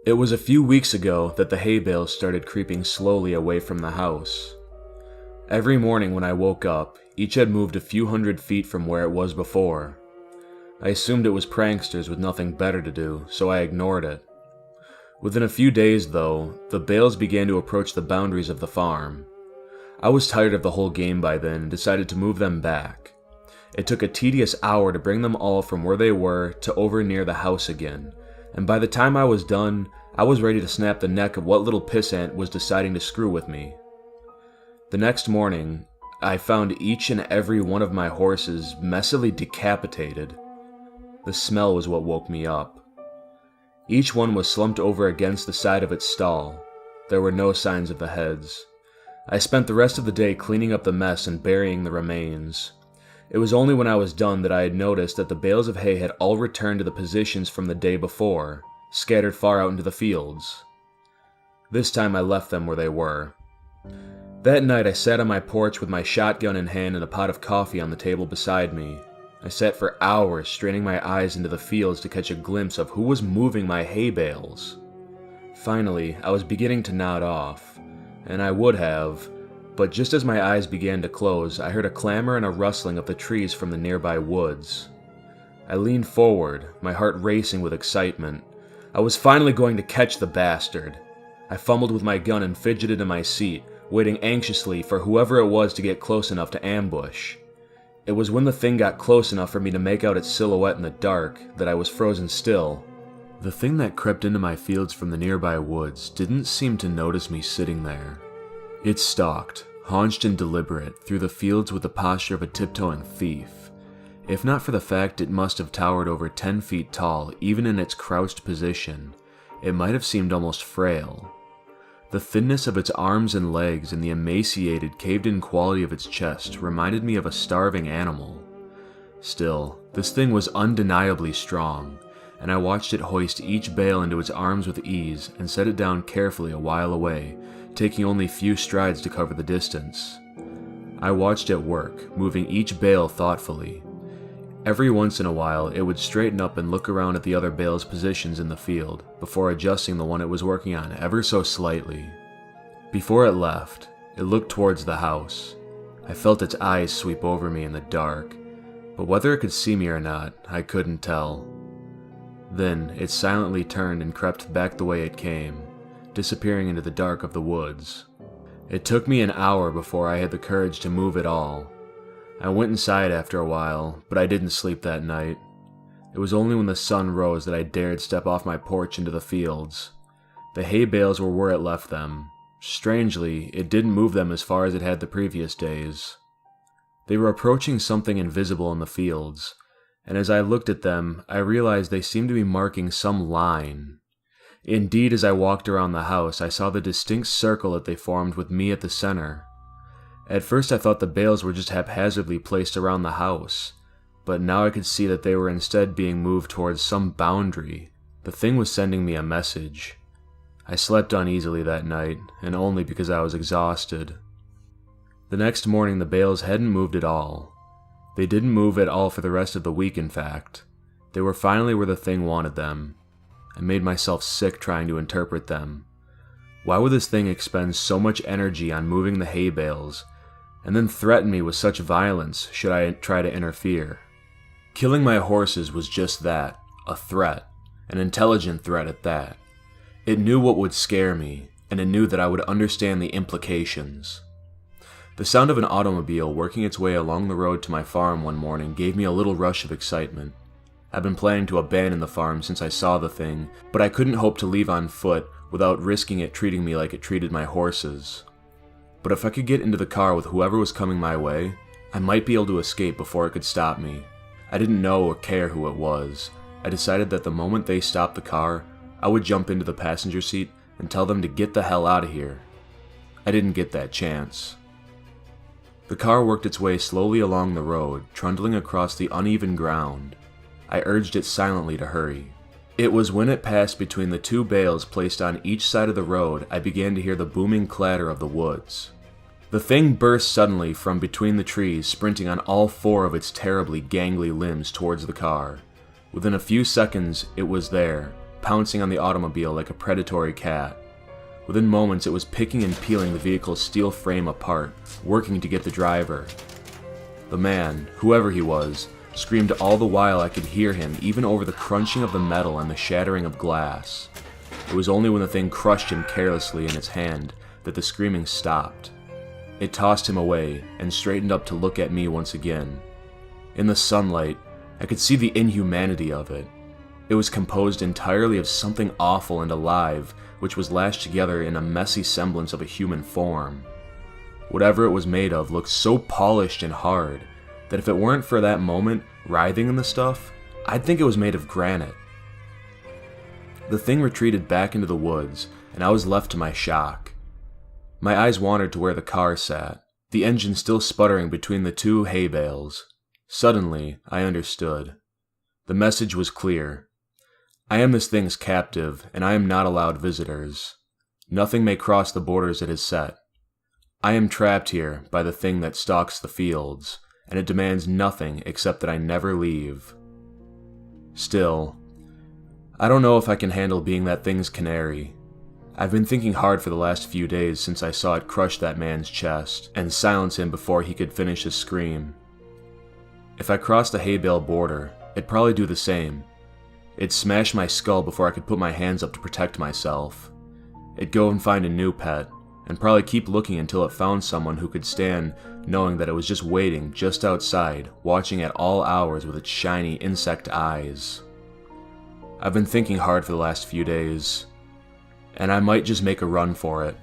It was a few weeks ago that the hay bales started creeping slowly away from the house. Every morning when I woke up, each had moved a few hundred feet from where it was before. I assumed it was pranksters with nothing better to do, so I ignored it. Within a few days, though, the bales began to approach the boundaries of the farm. I was tired of the whole game by then and decided to move them back. It took a tedious hour to bring them all from where they were to over near the house again, and by the time I was done, I was ready to snap the neck of what little pissant was deciding to screw with me. The next morning, I found each and every one of my horses messily decapitated. The smell was what woke me up. Each one was slumped over against the side of its stall. There were no signs of the heads. I spent the rest of the day cleaning up the mess and burying the remains. It was only when I was done that I had noticed that the bales of hay had all returned to the positions from the day before, scattered far out into the fields. This time I left them where they were. That night I sat on my porch with my shotgun in hand and a pot of coffee on the table beside me. I sat for hours straining my eyes into the fields to catch a glimpse of who was moving my hay bales. Finally, I was beginning to nod off, and I would have, but just as my eyes began to close, I heard a clamor and a rustling of the trees from the nearby woods. I leaned forward, my heart racing with excitement. I was finally going to catch the bastard. I fumbled with my gun and fidgeted in my seat, waiting anxiously for whoever it was to get close enough to ambush. It was when the thing got close enough for me to make out its silhouette in the dark that I was frozen still. The thing that crept into my fields from the nearby woods didn't seem to notice me sitting there. It stalked, haunched and deliberate, through the fields with the posture of a tiptoeing thief. If not for the fact it must have towered over 10 feet tall, even in its crouched position, it might have seemed almost frail. The thinness of its arms and legs and the emaciated, caved-in quality of its chest reminded me of a starving animal. Still, this thing was undeniably strong, and I watched it hoist each bale into its arms with ease and set it down carefully a while away, taking only few strides to cover the distance. I watched it work, moving each bale thoughtfully. Every once in a while, it would straighten up and look around at the other bale's positions in the field, before adjusting the one it was working on ever so slightly. Before it left, it looked towards the house. I felt its eyes sweep over me in the dark, but whether it could see me or not, I couldn't tell. Then, it silently turned and crept back the way it came, disappearing into the dark of the woods. It took me an hour before I had the courage to move at all. I went inside after a while, but I didn't sleep that night. It was only when the sun rose that I dared step off my porch into the fields. The hay bales were where it left them. Strangely, it didn't move them as far as it had the previous days. They were approaching something invisible in the fields, and as I looked at them, I realized they seemed to be marking some line. Indeed, as I walked around the house, I saw the distinct circle that they formed with me at the center. At first I thought the bales were just haphazardly placed around the house, but now I could see that they were instead being moved towards some boundary. The thing was sending me a message. I slept uneasily that night, and only because I was exhausted. The next morning the bales hadn't moved at all. They didn't move at all for the rest of the week, in fact. They were finally where the thing wanted them. I made myself sick trying to interpret them. Why would this thing expend so much energy on moving the hay bales, and then threaten me with such violence should I try to interfere? Killing my horses was just that, a threat, an intelligent threat at that. It knew what would scare me, and it knew that I would understand the implications. The sound of an automobile working its way along the road to my farm one morning gave me a little rush of excitement. I've been planning to abandon the farm since I saw the thing, but I couldn't hope to leave on foot without risking it treating me like it treated my horses. But if I could get into the car with whoever was coming my way, I might be able to escape before it could stop me. I didn't know or care who it was. I decided that the moment they stopped the car, I would jump into the passenger seat and tell them to get the hell out of here. I didn't get that chance. The car worked its way slowly along the road, trundling across the uneven ground. I urged it silently to hurry. It was when it passed between the two bales placed on each side of the road I began to hear the booming clatter of the woods. The thing burst suddenly from between the trees, sprinting on all four of its terribly gangly limbs towards the car. Within a few seconds, it was there, pouncing on the automobile like a predatory cat. Within moments, it was picking and peeling the vehicle's steel frame apart, working to get the driver. The man, whoever he was, screamed all the while I could hear him even over the crunching of the metal and the shattering of glass. It was only when the thing crushed him carelessly in its hand that the screaming stopped. It tossed him away and straightened up to look at me once again. In the sunlight, I could see the inhumanity of it. It was composed entirely of something awful and alive, which was lashed together in a messy semblance of a human form. Whatever it was made of looked so polished and hard that if it weren't for that moment writhing in the stuff, I'd think it was made of granite. The thing retreated back into the woods, and I was left to my shock. My eyes wandered to where the car sat, the engine still sputtering between the two hay bales. Suddenly, I understood. The message was clear. I am this thing's captive, and I am not allowed visitors. Nothing may cross the borders it has set. I am trapped here by the thing that stalks the fields, and it demands nothing except that I never leave. Still, I don't know if I can handle being that thing's canary. I've been thinking hard for the last few days since I saw it crush that man's chest and silence him before he could finish his scream. If I crossed the hay bale border, it'd probably do the same. It'd smash my skull before I could put my hands up to protect myself. It'd go and find a new pet, and probably keep looking until it found someone who could stand knowing that it was just waiting just outside, watching at all hours with its shiny insect eyes. I've been thinking hard for the last few days, and I might just make a run for it.